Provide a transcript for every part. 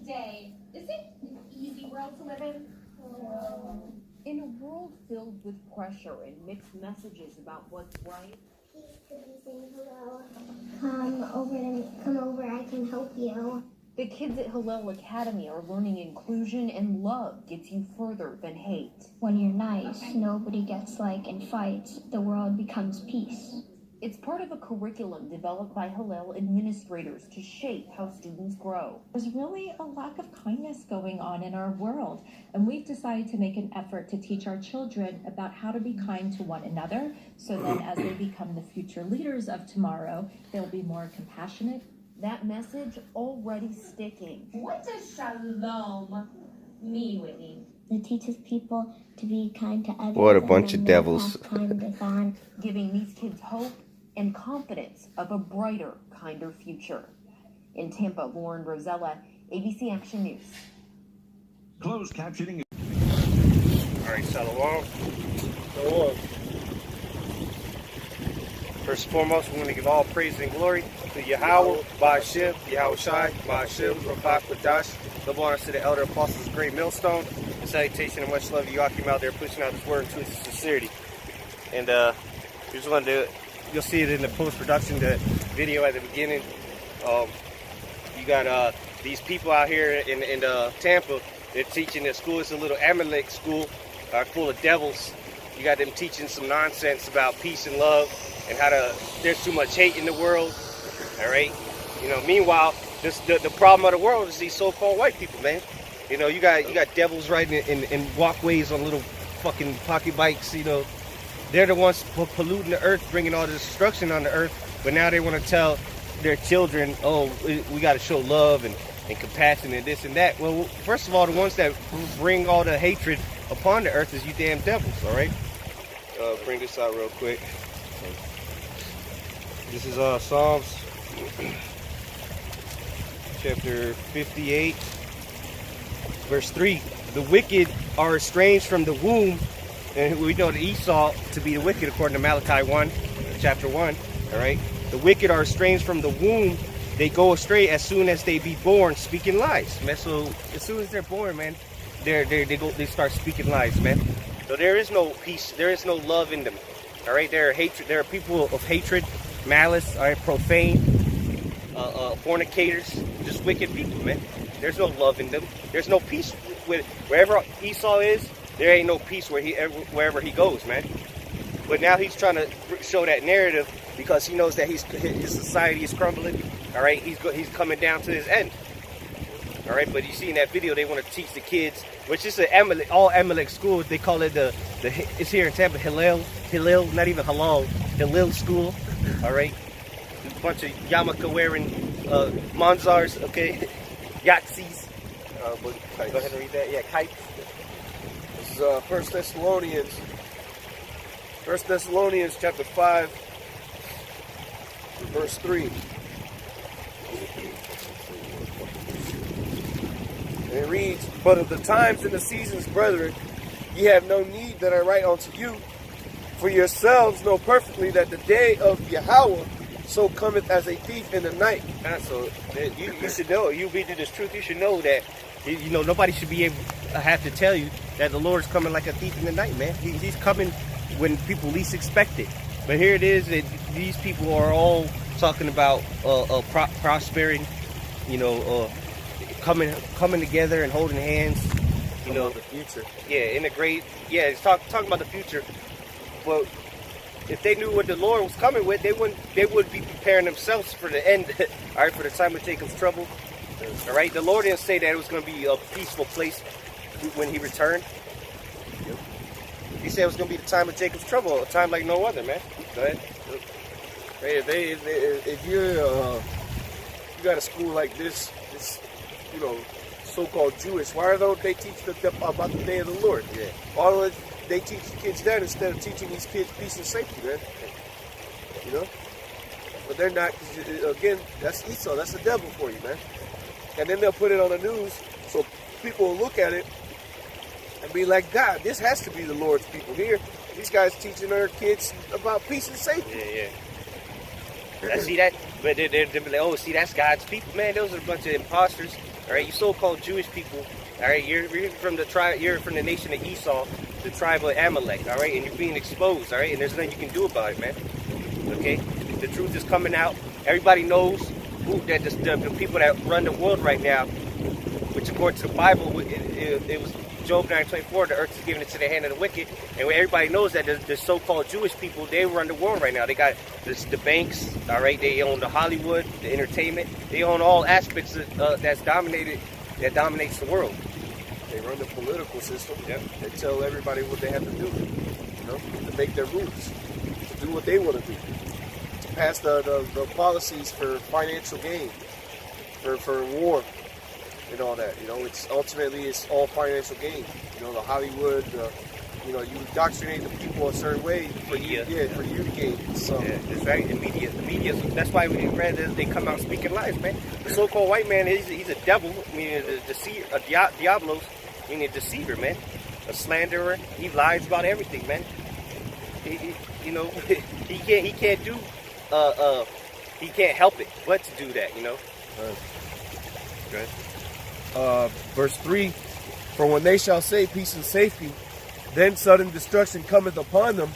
day. Is it an easy world to live in? In a world filled with pressure and mixed messages about what's right, Please could you sing hello? Come over, I can help you. the kids at Hillel Academy are learning inclusion and love gets you further than hate. When you're nice, nobody gets in fights. The world becomes peace. It's part of a curriculum developed by Hillel administrators to shape how students grow. There's really a lack of kindness going on in our world, and we've decided to make an effort to teach our children about how to be kind to one another, so that as they become the future leaders of tomorrow, they'll be more compassionate. That message already sticking. What does shalom mean, Whitney? It teaches people to be kind to others. What a bunch of devils. Giving these kids hope and confidence of a brighter, kinder future. In Tampa, Lauren Rosella, ABC Action News. Closed captioning. All right, Shalom. Shalom. First and foremost, we want to give all praise and glory to Yahweh, Ba'ashem, Yahweh Shai, Ba'ashem, Rabak Quadash. Double honor to the elder apostles, great millstone. And salutation and much love to Joachim out there pushing out this word into its sincerity. And we just wanted to, you'll see it in the post-production, the video at the beginning. You got these people out here in Tampa. They're teaching at school. It's a little Amalek school full of devils. You got them teaching some nonsense about peace and love and how there's too much hate in the world. All right. You know, meanwhile, the problem of the world is these so-called white people, man. You know, you got devils riding in walkways on little fucking pocket bikes. You know, they're the ones polluting the earth, bringing all the destruction on the earth. But now they want to tell their children, oh, we got to show love and compassion and this and that. Well, first of all, the ones that bring all the hatred upon the earth is you damn devils. All right. Bring this out real quick. This is Psalms chapter 58, verse 3. The wicked are estranged from the womb, and we know the Esau to be the wicked according to Malachi 1, chapter 1. All right. The wicked are estranged from the womb. They go astray as soon as they be born, speaking lies, man. So as soon as they're born, man, they start speaking lies, man. So there is no peace, there is no love in them. All right, there are hatred. There are people of hatred, malice, all right, profane, fornicators, just wicked people, man. There's no love in them. There's no peace with wherever Esau is. There ain't no peace wherever he goes, man. But now he's trying to show that narrative because he knows that his society is crumbling. All right, he's coming down to his end. All right, but you see in that video, they want to teach the kids, which is all Amalek schools. They call it it's here in Tampa, Hillel, not even Halal, Hillel school. All right, a bunch of yarmulke wearing Manzars, okay, Yahtzees. Go ahead and read that. Yeah, kites. This is 1 Thessalonians chapter 5, verse 3. And it reads, But of the times and the seasons, brethren, ye have no need that I write unto you, for yourselves know perfectly that the day of Yahweh so cometh as a thief in the night. So you should know, you read this truth, you should know that, you know, nobody should be able to have to tell you that the Lord's coming like a thief in the night, man. He's coming when people least expect it. But here it is that these people are all talking about prospering, you know, coming together and holding hands, you know, the future. Yeah, it's talking about the future. But if they knew what the Lord was coming with, they would be preparing themselves for the end. All right, for the time of Jacob's trouble. All right, the Lord didn't say that it was going to be a peaceful place when He returned. He said it was going to be the time of Jacob's trouble, a time like no other, man. Go ahead. Hey, if you got a school like this, you know, so-called Jewish, why don't they teach about the day of the Lord? Yeah. Why they teach the kids that instead of teaching these kids peace and safety, man? You know? But they're not, again, that's Esau, that's the devil for you, man. And then they'll put it on the news so people will look at it and be like, God, this has to be the Lord's people here. These guys teaching their kids about peace and safety. Yeah. I see that, but they're like, oh, see, that's God's people, man. Those are a bunch of imposters. All right, you so-called Jewish people. All right, you're from the tribe, you're from the nation of Esau, the tribe of Amalek. All right, and you're being exposed. All right, and there's nothing you can do about it, man. Okay, the truth is coming out. Everybody knows that the people that run the world right now, which according to the Bible, it was Job 9:24. The earth is given into the hand of the wicked, and everybody knows that the so-called Jewish people, they run the world right now. They got the banks. All right, they own the Hollywood, the entertainment. They own all aspects that dominates the world. They run the political system. Yep. They tell everybody what they have to do, to make their rules, to do what they want to do, to pass the policies for financial gain, for war, and all that. It's ultimately it's all financial gain. The Hollywood, you indoctrinate the people a certain way for you to gain. So yeah, that's right. The media. That's why we rather they come out speaking lies, man. The so-called white man he's a devil, meaning a diablos, meaning a deceiver, man. A slanderer. He lies about everything, man. He can't help it but to do that, Right. Verse 3, for when they shall say peace and safety, then sudden destruction cometh upon them,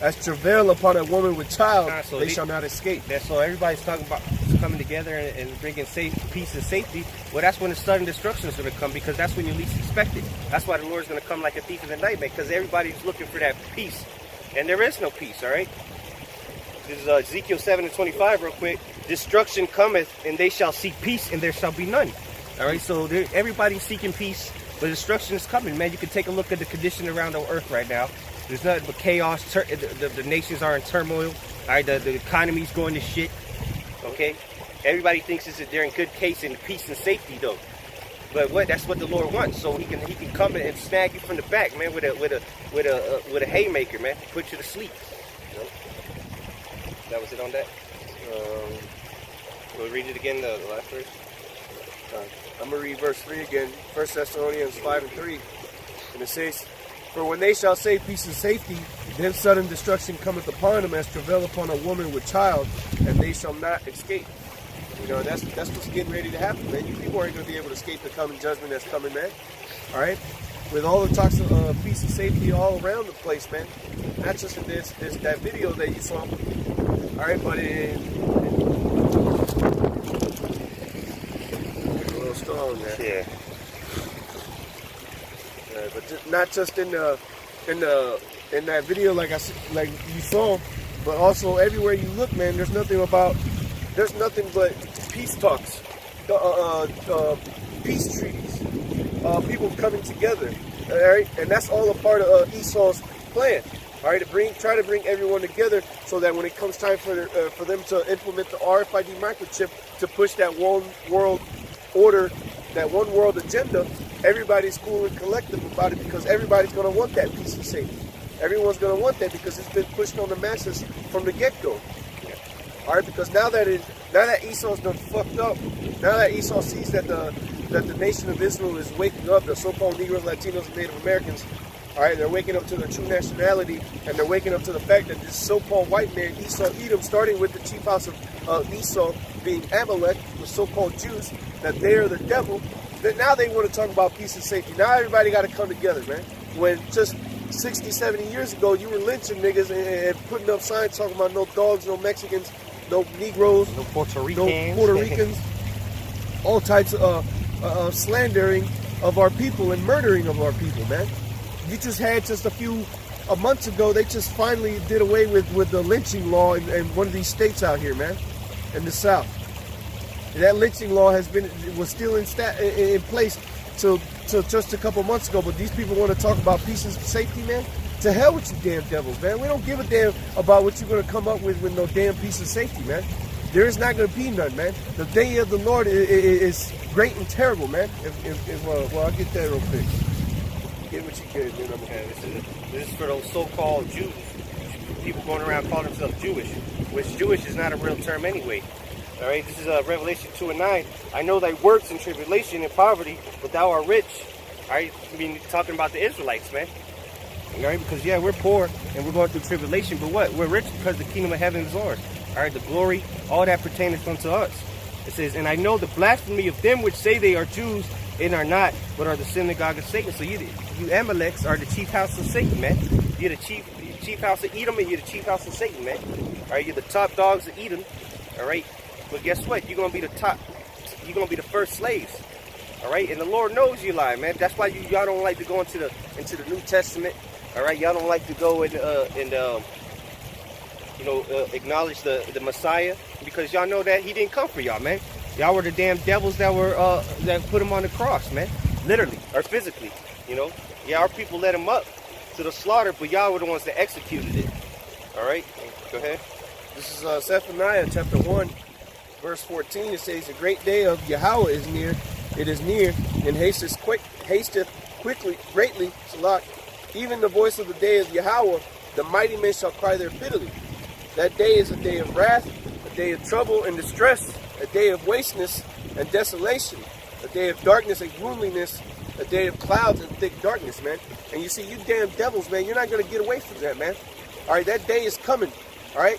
as travail upon a woman with child, so they shall not escape. That's so everybody's talking about coming together and bringing peace and safety. Well, that's when the sudden destruction is going to come, because that's when you least expect it. That's why the Lord's going to come like a thief in the night, man, because everybody's looking for that peace, and there is no peace. All right. This is Ezekiel 7:25, real quick. Destruction cometh, and they shall seek peace, and there shall be none. All right, so everybody's seeking peace, but destruction is coming, man. You can take a look at the condition around the earth right now. There's nothing but chaos. The nations are in turmoil. All right, the economy's going to shit. Okay, everybody thinks they're in good case in peace and safety, though. But that's what the Lord wants. So he can come and snag you from the back, man, with a haymaker, man, put you to sleep. That was it on that. We'll read it again, the last verse. I'm going to read verse 3 again, 1 Thessalonians 5:3. And it says, for when they shall say peace and safety, then sudden destruction cometh upon them, as travail upon a woman with child, and they shall not escape. That's what's getting ready to happen, man. You people aren't going to be able to escape the coming judgment that's coming, man. All right? With all the talks of peace and safety all around the place, man. Not just in this that video that you saw. All right, but strong, man. Yeah. But not just in that video like you saw, but also everywhere you look, man. There's nothing but peace talks, peace treaties, people coming together. All right, and that's all a part of Esau's plan. All right, try to bring everyone together so that when it comes time for them to implement the RFID microchip to push that one world order, that one world agenda, everybody's cool and collective about it, because everybody's going to want that peace and safety. Everyone's going to want that because it's been pushed on the masses from the get-go. All right, because now that Esau's done fucked up, now that Esau sees that the nation of Israel is waking up, the so-called Negroes, Latinos, and Native Americans, all right, they're waking up to their true nationality, and they're waking up to the fact that this so-called white man, Esau Edom, starting with the chief house of Esau being Amalek, the so-called Jews, that they are the devil. That now they want to talk about peace and safety. Now everybody got to come together, man. When just 60, 70 years ago, you were lynching niggas and putting up signs talking about no dogs, no Mexicans, no Negroes, no Puerto Ricans, all types of slandering of our people and murdering of our people, man. You just had a few months ago, they just finally did away with the lynching law in one of these states out here, man, in the South. And that lynching law was still in place till just a couple months ago. But these people want to talk about peace and safety, man. To hell with you damn devils, man. We don't give a damn about what you're going to come up with no damn peace and safety, man. There is not going to be none, man. The day of the Lord is great and terrible, man. Well, I'll get that real quick. Get what you get, man. This is for those so-called Jews. People going around calling themselves Jewish, which Jewish is not a real term anyway. All right, this is Revelation 2:9. I know thy works in tribulation and poverty, but thou art rich. All right, I mean, talking about the Israelites, man. All right, because, yeah, we're poor and we're going through tribulation, but what? We're rich because the kingdom of heaven is ours. All right, the glory, all that pertaineth unto us. It says, and I know the blasphemy of them which say they are Jews and are not, but are the synagogue of Satan. So you Amaleks are the chief house of Satan, man. You're the chief house of Edom, and you're the chief house of Satan, man. All right, you're the top dogs of Edom. All right, but guess what? You're gonna be the top. You're gonna be the first slaves. All right, and the Lord knows you lie, man. That's why y'all don't like to go into the New Testament. All right, y'all don't like to go acknowledge the Messiah, because y'all know that he didn't come for y'all, man. Y'all were the damn devils that were that put him on the cross, man. Literally or physically, you know. Yeah, our people led him up to the slaughter, but y'all were the ones that executed it. All right, go ahead. This is Zephaniah chapter 1, verse 14. It says, "The great day of Yahweh is near. It is near, and hasteth quickly, greatly. Salah. Even the voice of the day of Yahweh, the mighty men shall cry there bitterly. That day is a day of wrath, a day of trouble and distress, a day of wasteness and desolation, a day of darkness and gloomliness, a day of clouds and thick darkness," man. And you see, you damn devils, man, you're not going to get away from that, man. All right, that day is coming. All right,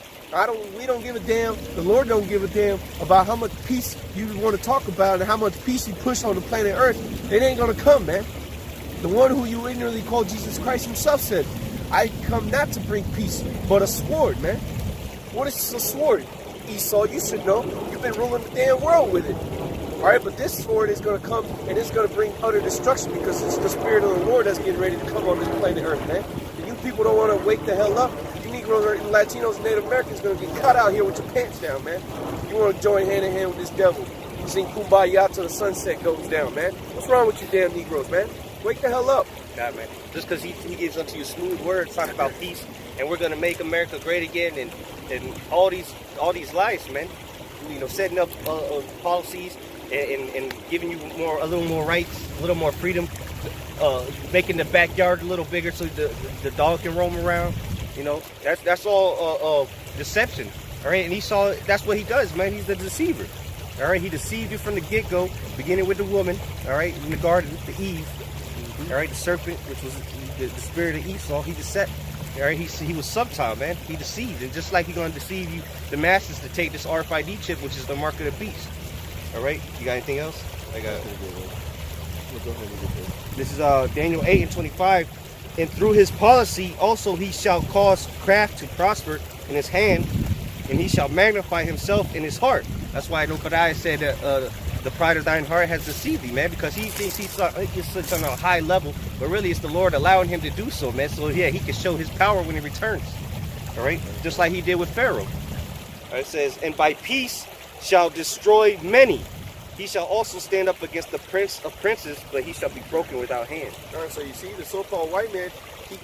we don't give a damn. The Lord don't give a damn about how much peace you want to talk about and how much peace you push on the planet Earth. It ain't going to come, man. The one who you ignorantly call Jesus Christ himself said, "I come not to bring peace, but a sword," man. What is a sword? Esau, you should know. You've been ruling the damn world with it. All right, but this sword is going to come, and it's going to bring utter destruction, because it's the Spirit of the Lord that's getting ready to come on this planet Earth, man. And you people don't want to wake the hell up. You Negroes, Latinos, and Native Americans are going to get cut out here with your pants down, man. You want to join hand in hand with this devil. Sing Kumbaya till the sunset goes down, man. What's wrong with you damn Negroes, man? Wake the hell up. God, man. Just because he gives unto you smooth words, talk about peace, and we're going to make America great again, and all these lies, man. You know, setting up policies and giving you a little more rights, a little more freedom, making the backyard a little bigger so the dog can roam around. You know, that's all deception. All right, and that's what he does, man. He's the deceiver. All right, he deceived you from the get-go, beginning with the woman. All right, in the garden, the Eve. All right, the serpent, which was the spirit of Esau, he deceived. All right, he was subtle, man. He deceived, and just like he's gonna deceive you, the masses, to take this RFID chip, which is the mark of the beast. All right, you got anything else? I got. This is Daniel 8:25, and through his policy also he shall cause craft to prosper in his hand, and he shall magnify himself in his heart. That's why Obadiah said that the pride of thine heart has deceived thee, man, because he thinks he sits on a high level, but really it's the Lord allowing him to do so, man. So yeah, he can show his power when he returns. All right, just like he did with Pharaoh. All right, it says, and by peace shall destroy many. He shall also stand up against the prince of princes, but he shall be broken without hand. All right, so you see, the so-called white man, he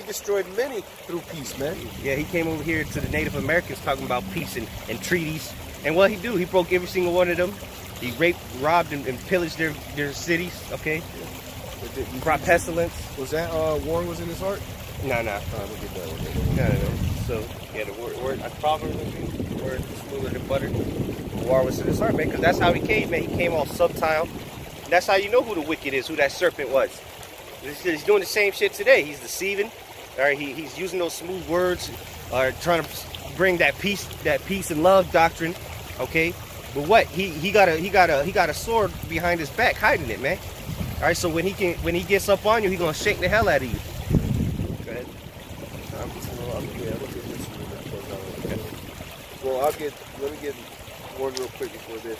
destroyed many through peace, man. Yeah, he came over here to the Native Americans talking about peace and treaties. And what he do? He broke every single one of them. He raped, robbed, and pillaged their cities, okay? He brought pestilence. Was that war was in his heart? No. I don't get that one. No. So, yeah, the word I probably word smoother than butter. The war was in his heart, man, because that's how he came, man. He came all subtile. And that's how you know who the wicked is, who that serpent was. He's doing the same shit today. He's deceiving. All right, he's using those smooth words, trying to bring that peace and love doctrine, okay? But what? He got a sword behind his back, hiding it, man. All right, so when he gets up on you, he's gonna shake the hell out of you. Go ahead. Well, let me get one real quick before this.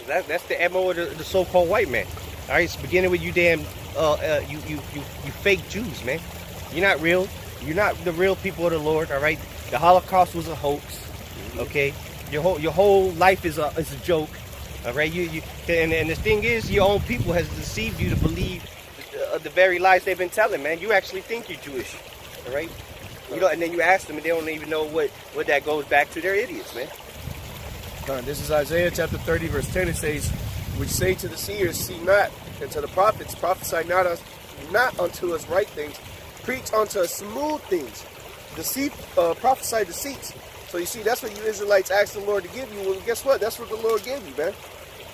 That's the MO of the so-called white man. All right, it's beginning with you damn you fake Jews, man. You're not real. You're not the real people of the Lord. All right, the Holocaust was a hoax. Okay, your whole life is a joke. All right, and the thing is, your own people has deceived you to believe the very lies they've been telling, man. You actually think you're Jewish, all right? You know, and then you ask them, and they don't even know what that goes back to. They're idiots, man. This is Isaiah chapter 30, verse 10. It says, "Which say to the seers, see not, and to the prophets, prophesy not unto us right things, preach unto us smooth things, prophesy deceits." So you see, that's what you Israelites asked the Lord to give you. Well, guess what? That's what the Lord gave you, man.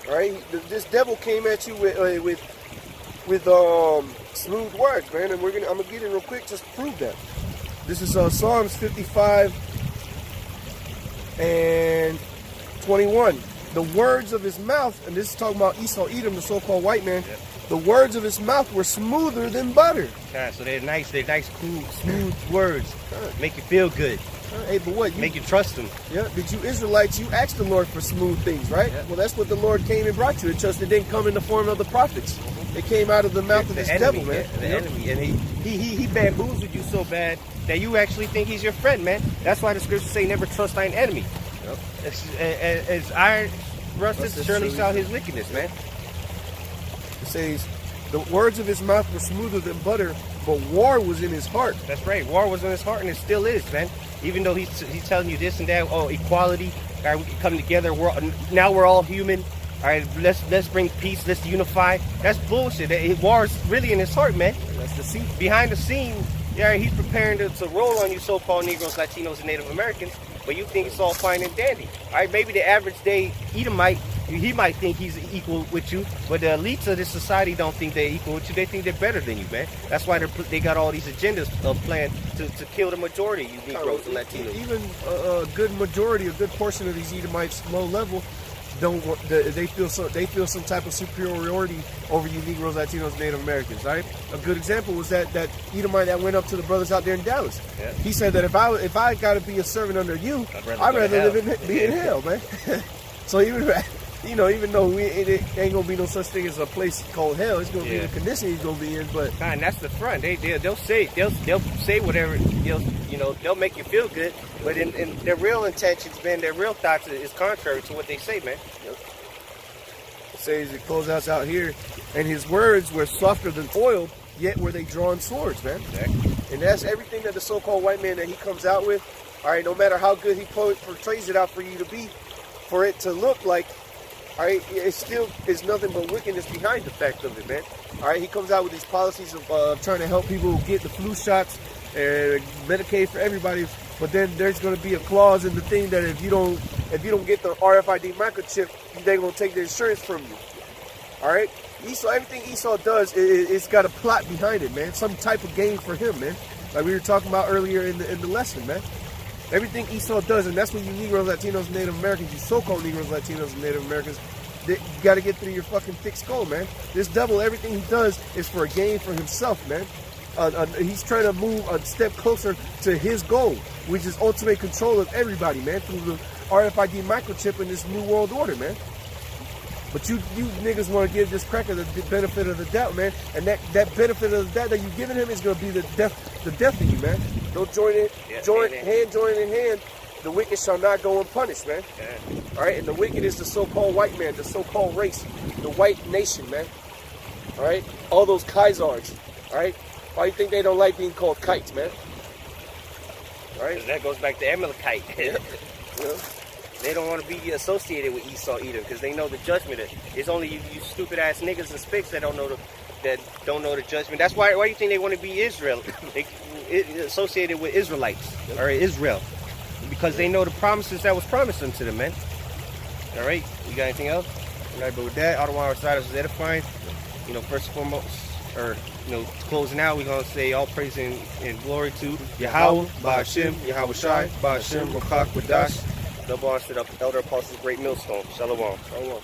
All right, this devil came at you with with smooth words, man. And I'm gonna get it real quick just to prove that. This is Psalms 55 and 21. The words of his mouth, and this is talking about Esau, Edom, the so-called white man. Yep. The words of his mouth were smoother than butter. So they're nice, cool, smooth words. Make you feel good. Hey, but what? Make you trust him. Yeah, did you Israelites, you asked the Lord for smooth things, right? Yeah. Well, that's what the Lord came and brought you. It just it didn't come in the form of the prophets. It came out of the mouth of this enemy, devil, man. The enemy. And he bamboozled you so bad that you actually think he's your friend, man. That's why the scriptures say never trust thine enemy. Yep. As iron rusteth, surely shall his wickedness, man. It says, the words of his mouth were smoother than butter, but war was in his heart. That's right. War was in his heart, and it still is, man. Even though he's telling you this and that, oh, equality, all right, we can come together. Now we're all human. All right, let's bring peace. Let's unify. That's bullshit. War is really in his heart, man. That's the scene. Behind the scene, yeah, he's preparing to roll on you so-called Negroes, Latinos, and Native Americans, but you think it's all fine and dandy. All right, maybe the average day Edomite, he might think he's equal with you, but the elites of this society don't think they're equal with you. They think they're better than you, man. That's why they got all these agendas planned to kill the majority of you Negroes and Latinos. Even a good majority, a good portion of these Edomites, low level, they feel some type of superiority over you Negroes, Latinos, Native Americans, right? A good example was that Edomite that went up to the brothers out there in Dallas. Yeah. He said that if I got to be a servant under you, I'd rather be in hell, man. So even though it ain't gonna be no such thing as a place called hell, it's gonna be the condition he's gonna be in. But and that's the front. They'll say whatever. They'll make you feel good, but in their real intentions, man, their real thoughts is contrary to what they say, man. Yep. It says it closes out here, and his words were softer than oil, yet were they drawn swords, man. Exactly. And that's everything that the so-called white man that he comes out with. All right, no matter how good he portrays it out for you to be, for it to look like, all right, it still is nothing but wickedness behind the fact of it, man. All right, he comes out with these policies of trying to help people get the flu shots and Medicaid for everybody, but then there's going to be a clause in the thing that if you don't get the RFID microchip, they're going to take the insurance from you. All right, everything Esau does, it's got a plot behind it, man. Some type of game for him, man. Like we were talking about earlier in the lesson, man. Everything Esau does, and that's what you Negroes, Latinos, and Native Americans, you so-called Negroes, Latinos, and Native Americans, you got to get through your fucking thick skull, man. This devil, everything he does is for a gain for himself, man. He's trying to move a step closer to his goal, which is ultimate control of everybody, man, through the RFID microchip in this new world order, man. But you niggas want to give this cracker the benefit of the doubt, man. And that benefit of the doubt that you're giving him is going to be the death of you, man. Don't join in hand. The wicked shall not go unpunished, man. Yeah. All right, and the wicked is the so-called white man, the so-called race, the white nation, man. All right, all those Khazars. All right, why you think they don't like being called kites, man? All right, that goes back to Amalekite. Yeah. They don't want to be associated with Esau either because they know the judgment. It's only you stupid ass niggas and spics that don't know the judgment. That's why you think they want to be Israel, associated with Israelites or Israel, because they know the promises that was promised unto them, man. All right, you got anything else? All right, but with that, all the while our is edifying. First and foremost, or closing out, we're gonna say all praise and glory to Yahweh, Ba'ashem, Yahweh Shai, Ba'ashem, Rakak, Wadash. Double honors to the elder apostles, great millstone. Shalom. Shalom.